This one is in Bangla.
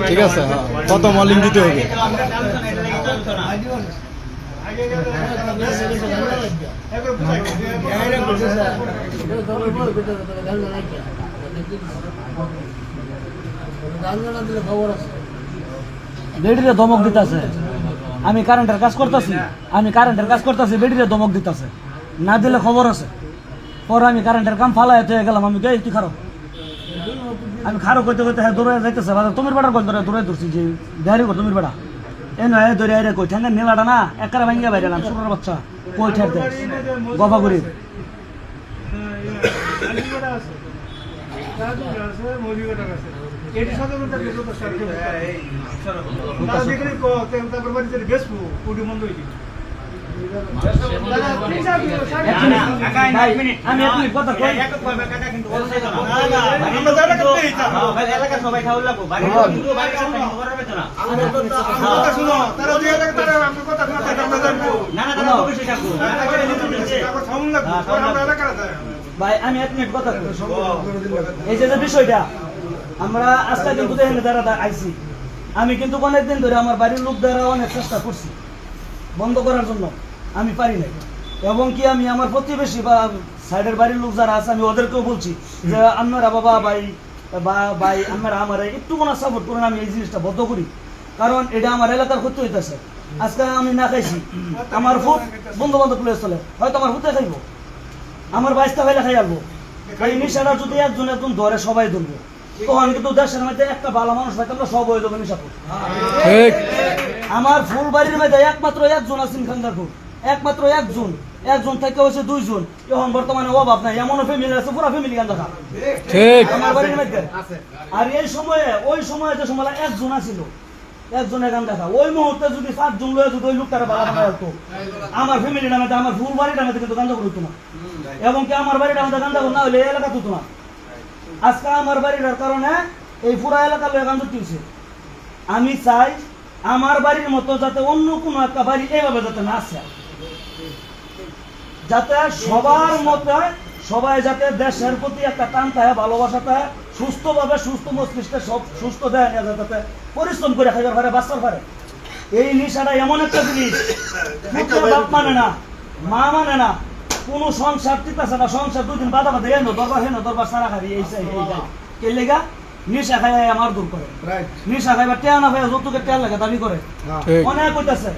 ঠিক আছে, কত মলিং দিতে হবে? বেডিরে ধমক দিতেছে, আমি কারেন্টের কাজ করতেছি, বেডিরে ধমক দিতেছে, না দিলে খবর আছে। পরে আমি কারেন্টের কাম ফালাই গেলাম, আমি কে কি খারো, আমি খারো করতে করতে হ্যাঁ দৌড়ে যাইতেছে, তোমার বেটার কল ধরে দৌড়ে ধরছি যে দেহারি কর তোমার বেটা এ নয় দৌড়ে আইরে কই ঠ্যাঙ্গের নেলাটা না একারে ভাঙ্গা বাইরে এলাম, ছোটর বাচ্চা কই ঠেরতে গফা করি ভাই আমি এক মিনিট কথা এই যে বিষয়টা আমরা আজকে কিন্তু দেখেন যারা আইছি, আমি কিন্তু অনেকদিন ধরে আমার বাড়ির লোক দ্বারা অনেক চেষ্টা করছি বন্ধ করার জন্য, আমি পারি নাই। এবং কি আমি আমার প্রতিবেশী বা সাইডের বাড়ির লোক যারা আছে আমি ওদেরকেও বলছি যে আপনারা বাবা ভাই আপনারা আমার একটু কোনো সাপোর্ট করেন, আমি এই জিনিসটা বদ্ধ করি, কারণ এটা আমার এলাকার ক্ষতি হইতেছে। আজকে আমি না খাইছি, আমার ফুট বন্ধু বান্ধব প্লেস চলে, হয়তো আমার হুতে খাইবো, আমার বাইশটা ভাইলে খাই আসবো। এই নিশাটা যদি একজন ধরে সবাই ধরবো, তখন কিন্তু দেশের মধ্যে একটা ভালো মানুষ থাকে, আমরা সব হয়ে যাবো নিশা। আমার ফুলবাড়ির মধ্যে একমাত্র একজন আছেন খানদারপুর, একমাত্র একজন থেকে হয়েছে দুইজন, এখন বর্তমানে অভাব নাই, এমন ফ্যামিলি আছে পুরো ফ্যামিলি গান দেখা আমার বাড়ির মধ্যে। আর এই সময়ে ওই সময়ে যে সময় একজন আছিল, একজনের গান দেখা, ওই মুহূর্তে যদি 7 জন লয়ে যদি ওই লোকটারা ভালো বানায় হতো, আমার ফ্যামিলি নামে আমার ফুল বাড়ির নামে কিন্তু গান করতো না, এবং কি আমার বাড়ির নামে গান না হলে এই এলাকা তুতো না। আজকে আমার বাড়ির কারণে এই পুরা এলাকা লয়ে গান তুলছে। আমি চাই আমার বাড়ির মতো যাতে অন্য কোনো একটা বাড়ি এইভাবে যাতে না আসে, যাতে সবার মতে সবাই যাতে দেশের প্রতি একটা টান থাকে, ভালোবাসা থাকে, সুস্থভাবে সুস্থ মস্তিষ্কে সব সুস্থ দেয় যাতে পরিশ্রম করে খাইবার পারে, বাঁচতে পারে। এই নেশাটা এমন একটা জিনিস, বাপ মানে না, মা মানে না, কোনো সংসার টিকাছে না, সংসার 2 দিন বাধা বাধা হেন দরবার সারা খাবি এই কে লেগা নেশা খাই আমার দূর করে, নেশা খাইবার টেয়া না ভাই যৌতুকের টেয়া লাগে দাবি করে অনেক কইতাছে।